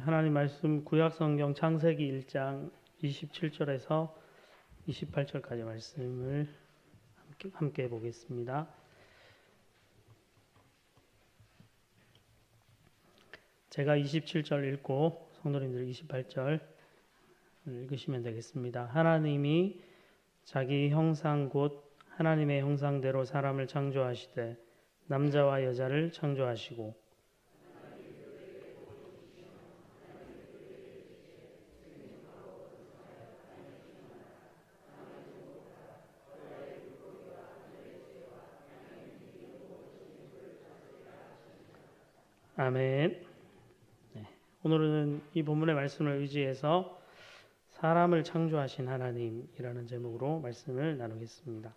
하나님 말씀 구약성경 창세기 1장 27절에서 28절까지 말씀을 함께 보겠습니다. 제가 27절 읽고 성도님들 28절 읽으시면 되겠습니다. 하나님이 자기 형상 곧 하나님의 형상대로 사람을 창조하시되 남자와 여자를 창조하시고 아멘. 네, 오늘은 이 본문의 말씀을 의지해서 사람을 창조하신 하나님이라는 제목으로 말씀을 나누겠습니다.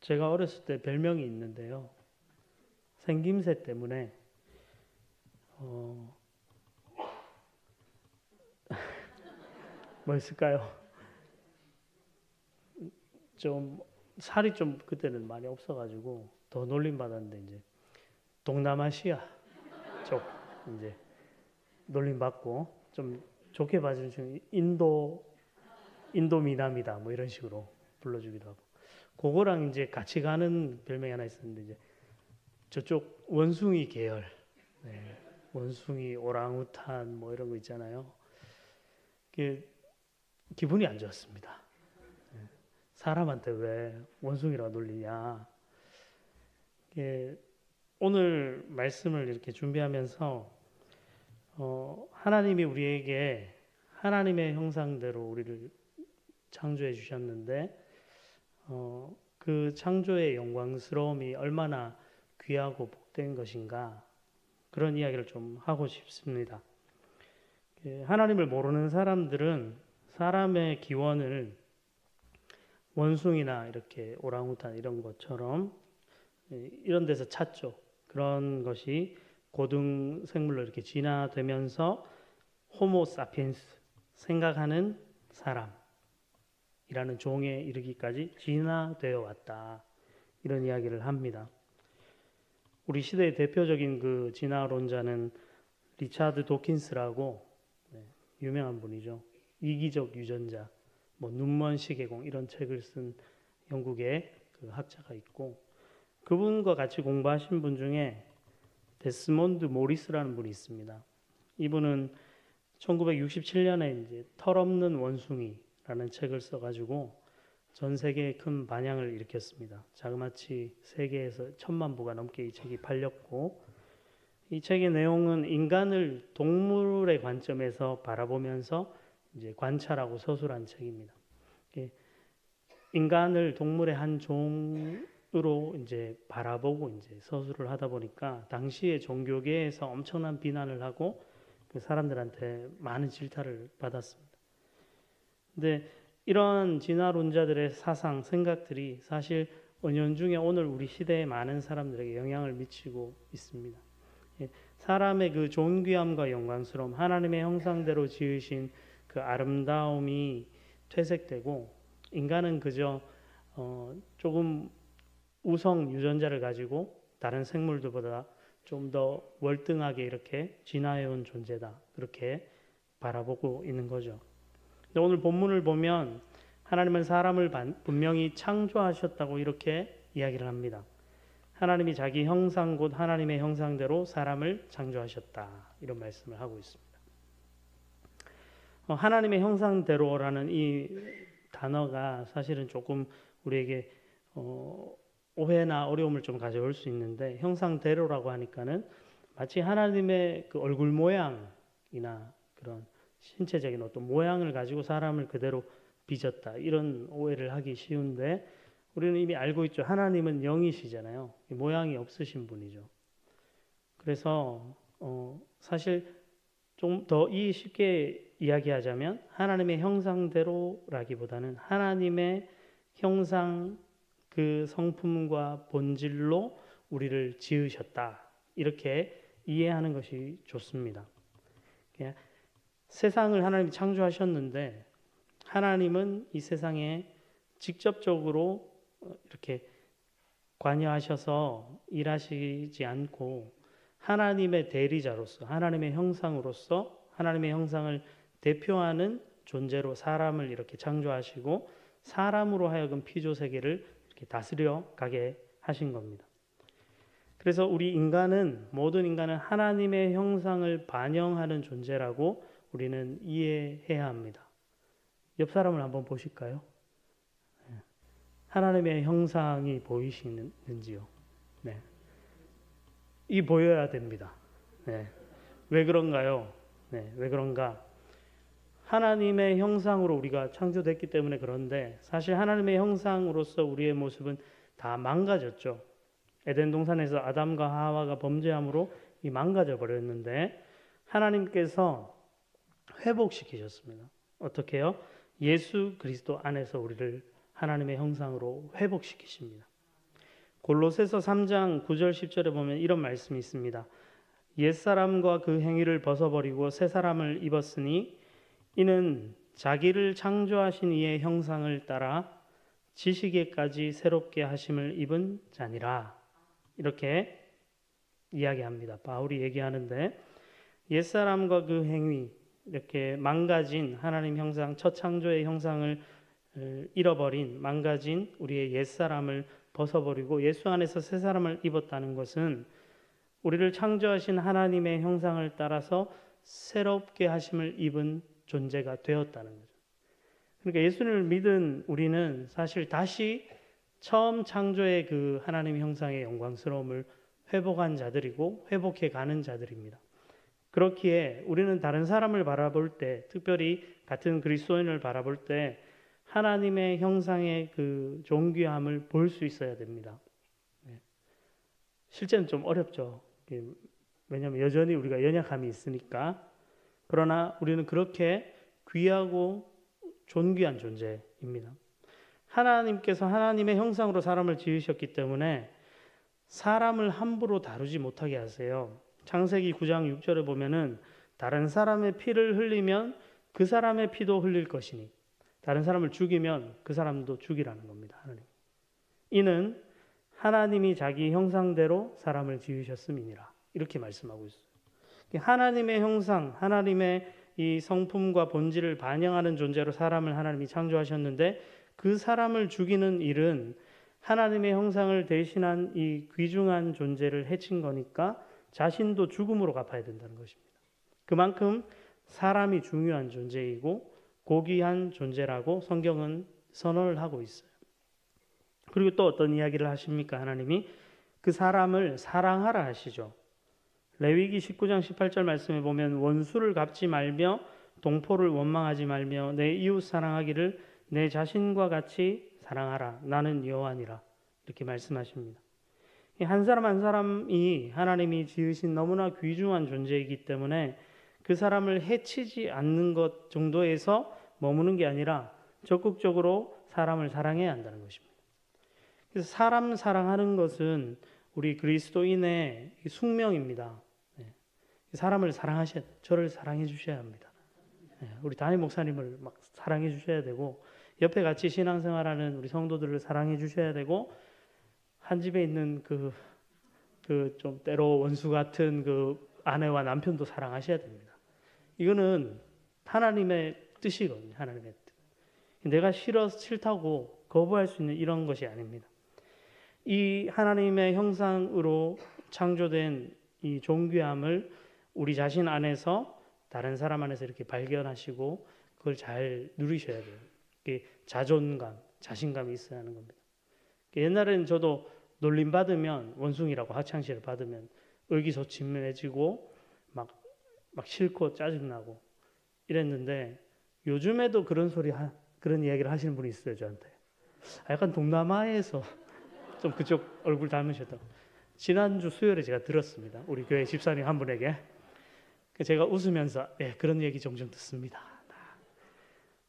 제가 어렸을 때 별명이 있는데요. 생김새 때문에 뭐였을까요? 좀 살이 좀 그때는 많이 없어가지고 더 놀림 받았는데 이제 동남아시아 쪽 이제 놀림 받고 좀 좋게 봐주는 인도 미남이다 뭐 이런 식으로 불러주기도 하고 그거랑 이제 같이 가는 별명이 하나 있었는데 이제 저쪽 원숭이 계열, 네, 원숭이, 오랑우탄 뭐 이런 거 있잖아요. 기분이 안 좋았습니다. 사람한테 왜 원숭이라고 놀리냐. 오늘 말씀을 이렇게 준비하면서 하나님이 우리에게 하나님의 형상대로 우리를 창조해 주셨는데 그 창조의 영광스러움이 얼마나 귀하고 복된 것인가 그런 이야기를 좀 하고 싶습니다. 하나님을 모르는 사람들은 사람의 기원을 원숭이나 이렇게 오랑우탄 이런 것처럼 이런 데서 찾죠. 그런 것이 고등생물로 이렇게 진화되면서 호모 사피엔스, 생각하는 사람이라는 종에 이르기까지 진화되어 왔다. 이런 이야기를 합니다. 우리 시대의 대표적인 그 진화론자는 리차드 도킨스라고 유명한 분이죠. 이기적 유전자, 뭐 눈먼 시계공 이런 책을 쓴 영국의 그 학자가 있고 그분과 같이 공부하신 분 중에 데스몬드 모리스라는 분이 있습니다. 이분은 1967년에 이제 털없는 원숭이라는 책을 써가지고 전 세계에 큰 반향을 일으켰습니다. 자그마치 세계에서 1000만 부가 넘게 이 책이 팔렸고 이 책의 내용은 인간을 동물의 관점에서 바라보면서 이제 관찰하고 서술한 책입니다. 인간을 동물의 한 종으로 이제 바라보고 이제 서술을 하다 보니까 당시의 종교계에서 엄청난 비난을 하고 그 사람들한테 많은 질타를 받았습니다. 근데 이런 진화론자들의 사상, 생각들이 사실 은연중에 오늘 우리 시대의 많은 사람들에게 영향을 미치고 있습니다. 사람의 그 존귀함과 영광스러움, 하나님의 형상대로 지으신 그 아름다움이 퇴색되고 인간은 그저 조금 우성 유전자를 가지고 다른 생물들보다 좀 더 월등하게 이렇게 진화해온 존재다. 그렇게 바라보고 있는 거죠. 근데 오늘 본문을 보면 하나님은 사람을 분명히 창조하셨다고 이렇게 이야기를 합니다. 하나님이 자기 형상 곧 하나님의 형상대로 사람을 창조하셨다. 이런 말씀을 하고 있습니다. 하나님의 형상대로라는 이 단어가 사실은 조금 우리에게 오해나 어려움을 좀 가져올 수 있는데 형상대로라고 하니까는 마치 하나님의 그 얼굴 모양이나 그런 신체적인 어떤 모양을 가지고 사람을 그대로 빚었다. 이런 오해를 하기 쉬운데 우리는 이미 알고 있죠. 하나님은 영이시잖아요. 모양이 없으신 분이죠. 그래서 사실 좀 더 쉽게 이야기하자면 하나님의 형상대로라기보다는 하나님의 형상 그 성품과 본질로 우리를 지으셨다. 이렇게 이해하는 것이 좋습니다. 세상을 하나님이 창조하셨는데 하나님은 이 세상에 직접적으로 이렇게 관여하셔서 일하시지 않고 하나님의 대리자로서, 하나님의 형상으로서 하나님의 형상을 대표하는 존재로 사람을 이렇게 창조하시고 사람으로 하여금 피조 세계를 이렇게 다스려 가게 하신 겁니다. 그래서 우리 인간은, 모든 인간은 하나님의 형상을 반영하는 존재라고 우리는 이해해야 합니다. 옆 사람을 한번 보실까요? 하나님의 형상이 보이시는지요? 네. 이 보여야 됩니다. 네. 왜 그런가요? 네. 왜 그런가? 하나님의 형상으로 우리가 창조됐기 때문에 그런데, 사실 하나님의 형상으로서 우리의 모습은 다 망가졌죠. 에덴 동산에서 아담과 하와가 범죄함으로 이 망가져 버렸는데 하나님께서 회복시키셨습니다. 어떻게요? 예수 그리스도 안에서 우리를 하나님의 형상으로 회복시키십니다. 골로새서 3장 9절 10절에 보면 이런 말씀이 있습니다. 옛사람과 그 행위를 벗어버리고 새 사람을 입었으니 이는 자기를 창조하신 이의 형상을 따라 지식에까지 새롭게 하심을 입은 자니라. 이렇게 이야기합니다. 바울이 얘기하는데, 옛사람과 그 행위, 이렇게 망가진 하나님 형상, 첫 창조의 형상을 잃어버린, 망가진 우리의 옛사람을 벗어버리고 예수 안에서 새 사람을 입었다는 것은 우리를 창조하신 하나님의 형상을 따라서 새롭게 하심을 입은 존재가 되었다는 거죠. 그러니까 예수님을 믿은 우리는 사실 다시 처음 창조의 그 하나님의 형상의 영광스러움을 회복한 자들이고 회복해 가는 자들입니다. 그렇기에 우리는 다른 사람을 바라볼 때, 특별히 같은 그리스도인을 바라볼 때 하나님의 형상의 그 존귀함을 볼 수 있어야 됩니다. 실제는 좀 어렵죠. 왜냐하면 여전히 우리가 연약함이 있으니까. 그러나 우리는 그렇게 귀하고 존귀한 존재입니다. 하나님께서 하나님의 형상으로 사람을 지으셨기 때문에 사람을 함부로 다루지 못하게 하세요. 창세기 9장 6절에 보면은 다른 사람의 피를 흘리면 그 사람의 피도 흘릴 것이니 다른 사람을 죽이면 그 사람도 죽이라는 겁니다. 하나님. 이는 하나님이 자기 형상대로 사람을 지으셨음이니라. 이렇게 말씀하고 있어요. 하나님의 형상, 하나님의 이 성품과 본질을 반영하는 존재로 사람을 하나님이 창조하셨는데 그 사람을 죽이는 일은 하나님의 형상을 대신한 이 귀중한 존재를 해친 거니까 자신도 죽음으로 갚아야 된다는 것입니다. 그만큼 사람이 중요한 존재이고 고귀한 존재라고 성경은 선언을 하고 있어요. 그리고 또 어떤 이야기를 하십니까? 하나님이 그 사람을 사랑하라 하시죠. 레위기 19장 18절 말씀에 보면 원수를 갚지 말며 동포를 원망하지 말며 내 이웃 사랑하기를 내 자신과 같이 사랑하라. 나는 여호와니라. 이렇게 말씀하십니다. 한 사람 한 사람이 하나님이 지으신 너무나 귀중한 존재이기 때문에 그 사람을 해치지 않는 것 정도에서 머무는 게 아니라 적극적으로 사람을 사랑해야 한다는 것입니다. 그래서 사람 사랑하는 것은 우리 그리스도인의 숙명입니다. 사람을 사랑하셔야 돼요. 저를 사랑해 주셔야 합니다. 우리 담임 목사님을 막 사랑해 주셔야 되고 옆에 같이 신앙생활하는 우리 성도들을 사랑해 주셔야 되고 한 집에 있는 그 좀 때로 원수 같은 그 아내와 남편도 사랑하셔야 됩니다. 이거는 하나님의 뜻이거든요. 하나님의 뜻. 내가 싫다고 거부할 수 있는 이런 것이 아닙니다. 이 하나님의 형상으로 창조된 이 존귀함을 우리 자신 안에서 다른 사람 안에서 이렇게 발견하시고 그걸 잘 누리셔야 돼요. 이게 자존감, 자신감이 있어야 하는 겁니다. 옛날에는 저도 놀림 받으면 원숭이라고 학창시절 받으면 의기소침해지고 막 싫고 짜증나고 이랬는데 요즘에도 그런 그런 이야기를 하시는 분이 있어요. 저한테. 약간 동남아에서 좀 그쪽 얼굴 닮으셨다고. 지난주 수요일에 제가 들었습니다. 우리 교회 집사님 한 분에게. 제가 웃으면서 그런 얘기 종종 듣습니다.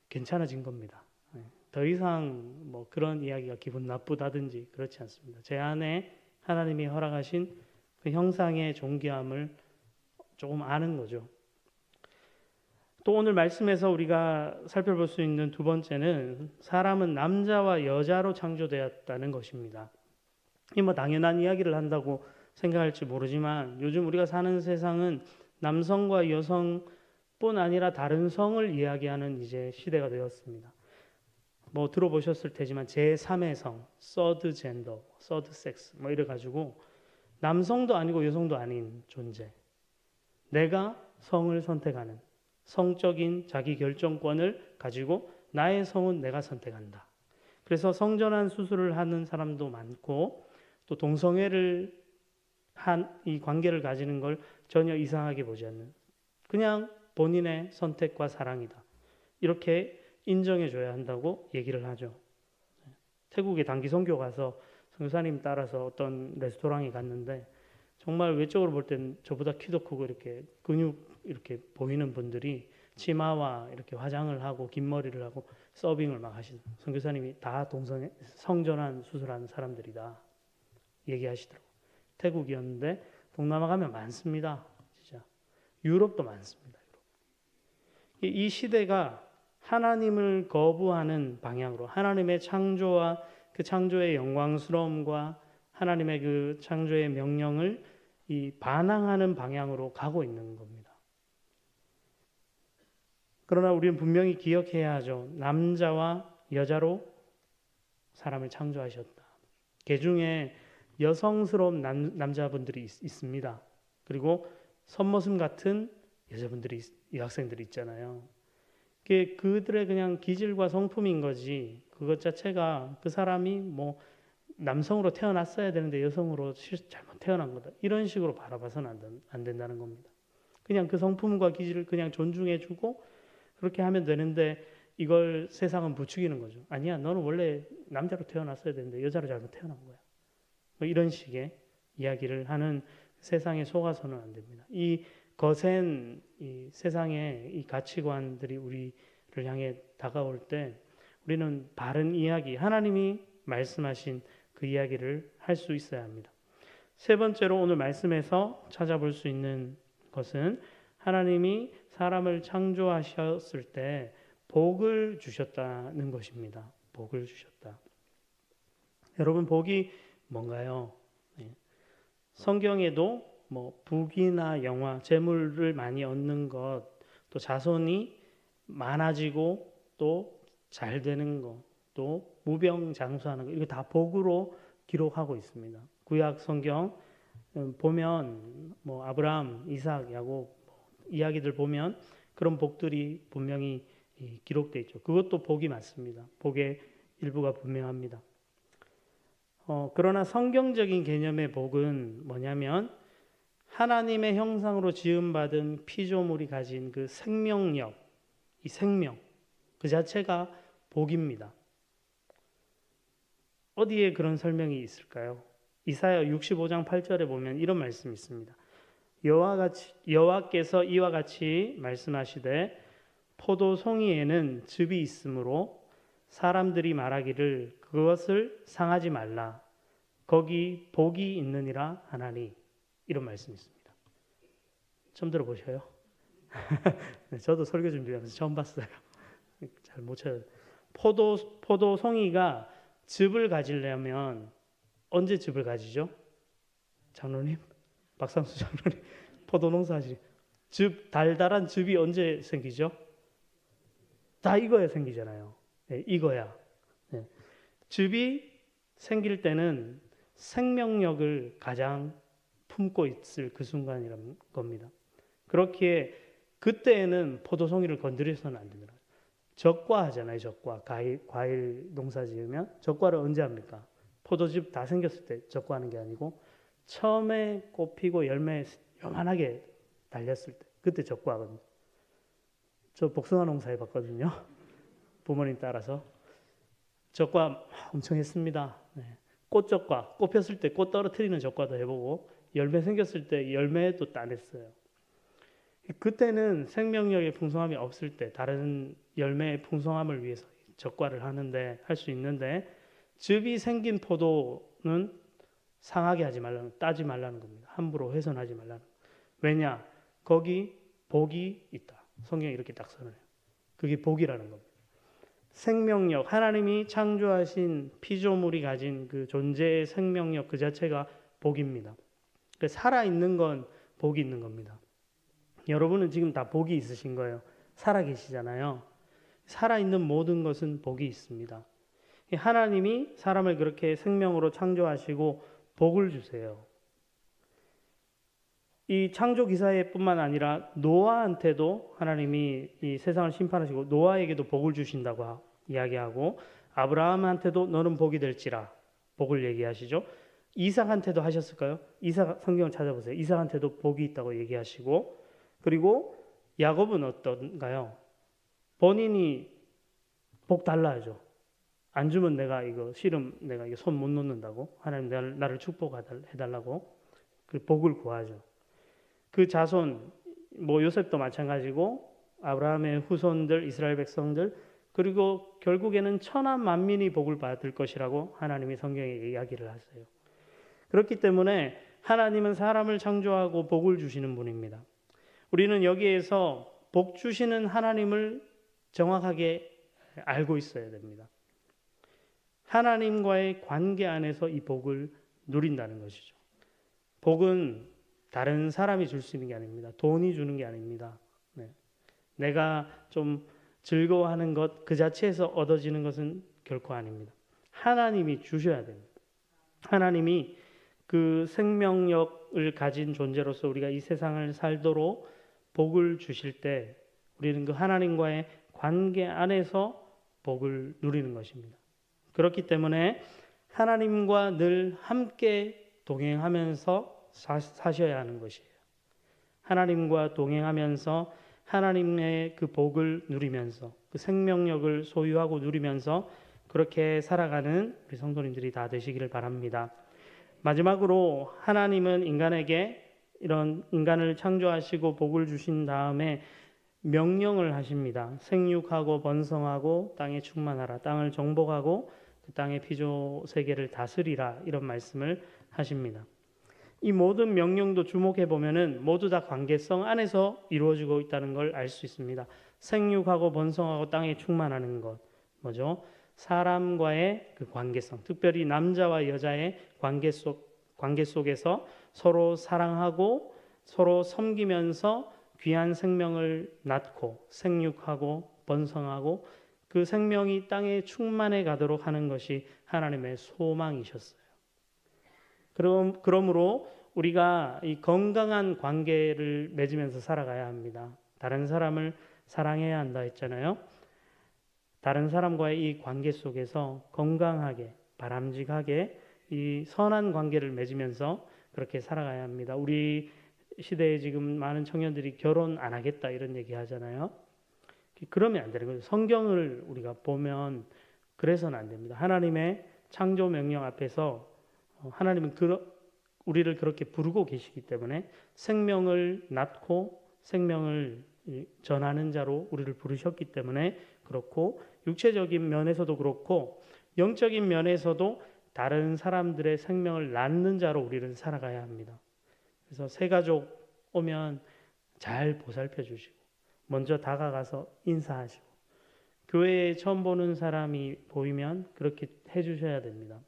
괜찮아진 겁니다. 더 이상 뭐 그런 이야기가 기분 나쁘다든지 그렇지 않습니다. 제 안에 하나님이 허락하신 그 형상의 존귀함을 조금 아는 거죠. 또 오늘 말씀에서 우리가 살펴볼 수 있는 두 번째는 사람은 남자와 여자로 창조되었다는 것입니다. 이 뭐 당연한 이야기를 한다고 생각할지 모르지만 요즘 우리가 사는 세상은 남성과 여성뿐 아니라 다른 성을 이야기하는 이제 시대가 되었습니다. 뭐 들어보셨을 테지만 제3의 성, 서드 젠더, 서드 섹스 뭐 이래 가지고 남성도 아니고 여성도 아닌 존재. 내가 성을 선택하는 성적인 자기 결정권을 가지고 나의 성은 내가 선택한다. 그래서 성전환 수술을 하는 사람도 많고 또 동성애를 한 이 관계를 가지는 걸 전혀 이상하게 보지 않는 그냥 본인의 선택과 사랑이다. 이렇게 인정해 줘야 한다고 얘기를 하죠. 태국에 단기 선교 가서 선교사님 따라서 어떤 레스토랑에 갔는데 정말 외적으로 볼 땐 저보다 키도 크고 이렇게 근육 이렇게 보이는 분들이 치마와 이렇게 화장을 하고 긴 머리를 하고 서빙을 막 하시는 선교사님이 다 동성애 성전환 수술한 사람들이다 얘기하시더라고요. 태국이었는데 동남아 가면 많습니다. 진짜 유럽도 많습니다. 이 시대가 하나님을 거부하는 방향으로 하나님의 창조와 그 창조의 영광스러움과 하나님의 그 창조의 명령을 이 반항하는 방향으로 가고 있는 겁니다. 그러나 우리는 분명히 기억해야 하죠. 남자와 여자로 사람을 창조하셨다. 그 중에 여성스러운 남자분들이 있습니다. 그리고 선머슴 같은 여자분들이 여학생들이 있잖아요. 그들의 그냥 기질과 성품인 거지 그것 자체가 그 사람이 뭐 남성으로 태어났어야 되는데 여성으로 잘못 태어난 거다. 이런 식으로 바라봐서는 안 된다는 겁니다. 그냥 그 성품과 기질을 그냥 존중해주고 그렇게 하면 되는데 이걸 세상은 부추기는 거죠. 아니야, 너는 원래 남자로 태어났어야 되는데 여자로 잘못 태어난 거야. 뭐 이런 식의 이야기를 하는 세상에 속아서는 안 됩니다. 이 거센 이 세상의 이 가치관들이 우리를 향해 다가올 때 우리는 바른 이야기, 하나님이 말씀하신 그 이야기를 할 수 있어야 합니다. 세 번째로 오늘 말씀에서 찾아볼 수 있는 것은 하나님이 사람을 창조하셨을 때 복을 주셨다는 것입니다. 복을 주셨다. 여러분 복이 뭔가요? 성경에도 뭐 부귀나 영화, 재물을 많이 얻는 것, 또 자손이 많아지고 또 잘 되는 것, 또 무병장수하는 것, 이거 다 복으로 기록하고 있습니다. 구약 성경 보면 뭐 아브라함, 이삭, 야곱 이야기들 보면 그런 복들이 분명히 기록되어 있죠. 그것도 복이 맞습니다. 복의 일부가 분명합니다. 그러나 성경적인 개념의 복은 뭐냐면 하나님의 형상으로 지음받은 피조물이 가진 그 생명력, 이 생명 그 자체가 복입니다. 어디에 그런 설명이 있을까요? 이사야 65장 8절에 보면 이런 말씀이 있습니다. 여호와께서 이와 같이 말씀하시되 포도송이에는 즙이 있으므로 사람들이 말하기를 그것을 상하지 말라. 거기 복이 있느니라 하나니. 이런 말씀이 있습니다. 처음 들어보셔요? 저도 설교 준비하면서 처음 봤어요. 잘 못 찾아요. 포도송이가 즙을 가지려면 언제 즙을 가지죠? 장로님? 박상수 장로님? 포도 농사하시 즙, 달달한 즙이 언제 생기죠? 다 익어야 생기잖아요. 네, 익어야. 네. 즙이 생길 때는 생명력을 가장 품고 있을 그 순간이란 겁니다. 그렇기에 그때에는 포도송이를 건드려서는 안 됩니다. 적과 하잖아요. 적과. 과일 농사 지으면 적과를 언제 합니까? 포도즙 다 생겼을 때 적과하는 게 아니고 처음에 꽃 피고 열매 요만하게 달렸을 때 그때 적과하거든요. 저 복숭아 농사 해봤거든요. 부모님 따라서. 적과 엄청 했습니다. 네. 꽃적과, 꽃 폈을 때 꽃 떨어뜨리는 적과도 해보고 열매 생겼을 때 열매도 따냈어요. 그때는 생명력의 풍성함이 없을 때 다른 열매의 풍성함을 위해서 적과를 하는데 할 수 있는데 즙이 생긴 포도는 상하게 하지 말라는, 따지 말라는 겁니다. 함부로 훼손하지 말라는. 왜냐? 거기 복이 있다. 성경이 이렇게 딱 선언해요. 그게 복이라는 겁니다. 생명력, 하나님이 창조하신 피조물이 가진 그 존재의 생명력 그 자체가 복입니다. 살아 있는 건 복이 있는 겁니다. 여러분은 지금 다 복이 있으신 거예요. 살아 계시잖아요. 살아 있는 모든 것은 복이 있습니다. 하나님이 사람을 그렇게 생명으로 창조하시고 복을 주세요. 이 창조 기사에뿐만 아니라 노아한테도 하나님이 이 세상을 심판하시고 노아에게도 복을 주신다고 이야기하고 아브라함한테도 너는 복이 될지라 복을 얘기하시죠. 이삭한테도 하셨을까요? 이삭 성경을 찾아보세요. 이삭한테도 복이 있다고 얘기하시고 그리고 야곱은 어떤가요? 본인이 복 달라야죠. 안 주면 내가 이거 씨름 내가 이거 손 못 놓는다고 하나님 나를 축복해달라고 그 복을 구하죠. 그 자손 뭐 요셉도 마찬가지고 아브라함의 후손들 이스라엘 백성들 그리고 결국에는 천하 만민이 복을 받을 것이라고 하나님이 성경에 이야기를 하세요. 그렇기 때문에 하나님은 사람을 창조하고 복을 주시는 분입니다. 우리는 여기에서 복 주시는 하나님을 정확하게 알고 있어야 됩니다. 하나님과의 관계 안에서 이 복을 누린다는 것이죠. 복은 다른 사람이 줄 수 있는 게 아닙니다. 돈이 주는 게 아닙니다. 네. 내가 좀 즐거워하는 것 그 자체에서 얻어지는 것은 결코 아닙니다. 하나님이 주셔야 됩니다. 하나님이 그 생명력을 가진 존재로서 우리가 이 세상을 살도록 복을 주실 때 우리는 그 하나님과의 관계 안에서 복을 누리는 것입니다. 그렇기 때문에 하나님과 늘 함께 동행하면서 사셔야 하는 것이에요. 하나님과 동행하면서 하나님의 그 복을 누리면서 그 생명력을 소유하고 누리면서 그렇게 살아가는 우리 성도님들이 다 되시기를 바랍니다. 마지막으로 하나님은 인간에게 이런 인간을 창조하시고 복을 주신 다음에 명령을 하십니다. 생육하고 번성하고 땅에 충만하라. 땅을 정복하고 그 땅의 피조 세계를 다스리라. 이런 말씀을 하십니다. 이 모든 명령도 주목해 보면은 모두 다 관계성 안에서 이루어지고 있다는 걸 알 수 있습니다. 생육하고 번성하고 땅에 충만하는 것 뭐죠? 사람과의 그 관계성, 특별히 남자와 여자의 관계 속에서 서로 사랑하고 서로 섬기면서 귀한 생명을 낳고 생육하고 번성하고 그 생명이 땅에 충만해 가도록 하는 것이 하나님의 소망이셨어요. 그러므로 우리가 이 건강한 관계를 맺으면서 살아가야 합니다. 다른 사람을 사랑해야 한다 했잖아요. 다른 사람과의 이 관계 속에서 건강하게 바람직하게 이 선한 관계를 맺으면서 그렇게 살아가야 합니다. 우리 시대에 지금 많은 청년들이 결혼 안 하겠다 이런 얘기 하잖아요. 그러면 안 되는 거죠. 성경을 우리가 보면 그래서는 안 됩니다. 하나님의 창조 명령 앞에서 하나님은 우리를 그렇게 부르고 계시기 때문에 생명을 낳고 생명을 전하는 자로 우리를 부르셨기 때문에 그렇고 육체적인 면에서도 그렇고 영적인 면에서도 다른 사람들의 생명을 낳는 자로 우리는 살아가야 합니다. 그래서 새 가족 오면 잘 보살펴 주시고 먼저 다가가서 인사하시고 교회에 처음 보는 사람이 보이면 그렇게 해주셔야 됩니다.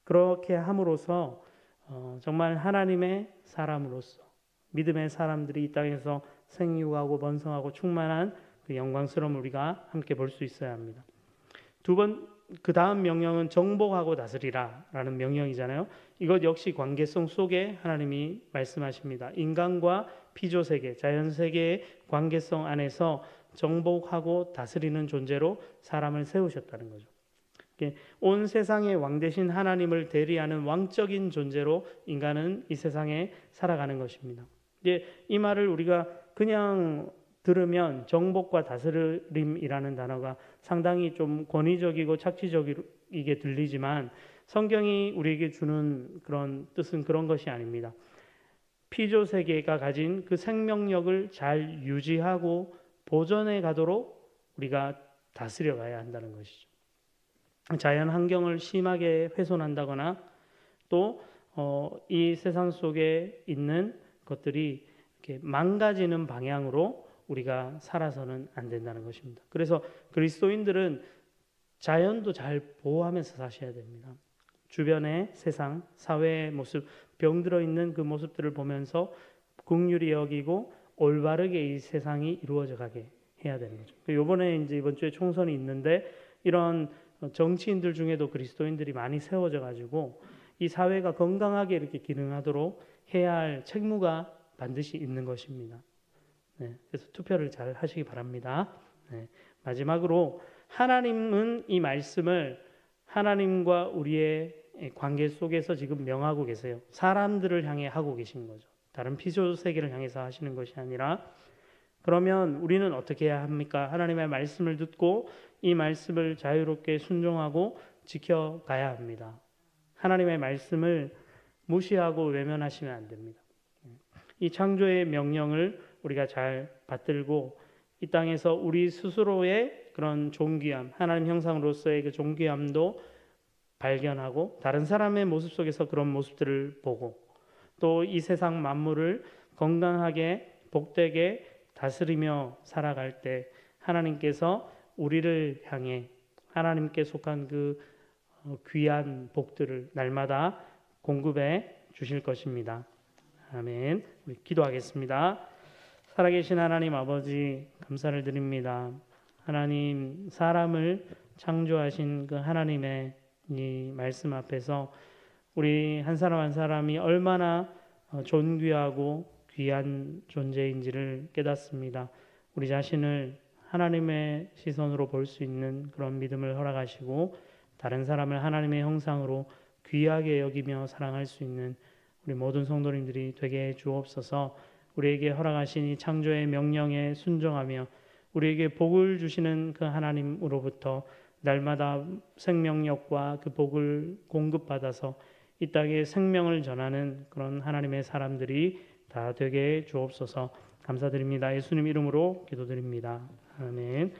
그렇게 함으로써 정말 하나님의 사람으로서 믿음의 사람들이 이 땅에서 생육하고 번성하고 충만한 그 영광스러움을 우리가 함께 볼 수 있어야 합니다. 그 다음 명령은 정복하고 다스리라 라는 명령이잖아요. 이것 역시 관계성 속에 하나님이 말씀하십니다. 인간과 피조세계, 자연세계의 관계성 안에서 정복하고 다스리는 존재로 사람을 세우셨다는 거죠. 온 세상의 왕 되신 하나님을 대리하는 왕적인 존재로 인간은 이 세상에 살아가는 것입니다. 이 말을 우리가 그냥 들으면 정복과 다스림이라는 단어가 상당히 좀 권위적이고 착취적이게 들리지만 성경이 우리에게 주는 그런 뜻은 그런 것이 아닙니다. 피조 세계가 가진 그 생명력을 잘 유지하고 보존해 가도록 우리가 다스려 가야 한다는 것이죠. 자연 환경을 심하게 훼손한다거나 또 이 세상 속에 있는 것들이 이렇게 망가지는 방향으로 우리가 살아서는 안 된다는 것입니다. 그래서 그리스도인들은 자연도 잘 보호하면서 사셔야 됩니다. 주변의 세상, 사회의 모습 병들어 있는 그 모습들을 보면서 긍휼히 여기고 올바르게 이 세상이 이루어져 가게 해야 되는 거죠. 이번에 이제 이번 주에 총선이 있는데 이런 정치인들 중에도 그리스도인들이 많이 세워져 가지고 이 사회가 건강하게 이렇게 기능하도록 해야 할 책무가 반드시 있는 것입니다. 네, 그래서 투표를 잘 하시기 바랍니다. 네, 마지막으로 하나님은 이 말씀을 하나님과 우리의 관계 속에서 지금 명하고 계세요. 사람들을 향해 하고 계신 거죠. 다른 피조 세계를 향해서 하시는 것이 아니라 그러면 우리는 어떻게 해야 합니까? 하나님의 말씀을 듣고 이 말씀을 자유롭게 순종하고 지켜가야 합니다. 하나님의 말씀을 무시하고 외면하시면 안 됩니다. 이 창조의 명령을 우리가 잘 받들고 이 땅에서 우리 스스로의 그런 존귀함, 하나님 형상으로서의 그 존귀함도 발견하고 다른 사람의 모습 속에서 그런 모습들을 보고 또 이 세상 만물을 건강하게 복되게 다스리며 살아갈 때 하나님께서 우리를 향해 하나님께 속한 그 귀한 복들을 날마다 공급해 주실 것입니다. 아멘. 우리 기도하겠습니다. 살아계신 하나님 아버지 감사를 드립니다. 하나님 사람을 창조하신 그 하나님의 이 말씀 앞에서 우리 한 사람 한 사람이 얼마나 존귀하고 귀한 존재인지를 깨닫습니다. 우리 자신을 하나님의 시선으로 볼 수 있는 그런 믿음을 허락하시고 다른 사람을 하나님의 형상으로 귀하게 여기며 사랑할 수 있는 우리 모든 성도님들이 되게 해 주옵소서. 우리에게 허락하신 이 창조의 명령에 순종하며 우리에게 복을 주시는 그 하나님으로부터 날마다 생명력과 그 복을 공급받아서 이 땅에 생명을 전하는 그런 하나님의 사람들이 다 되게 해 주옵소서. 감사드립니다. 예수님 이름으로 기도드립니다. 아멘.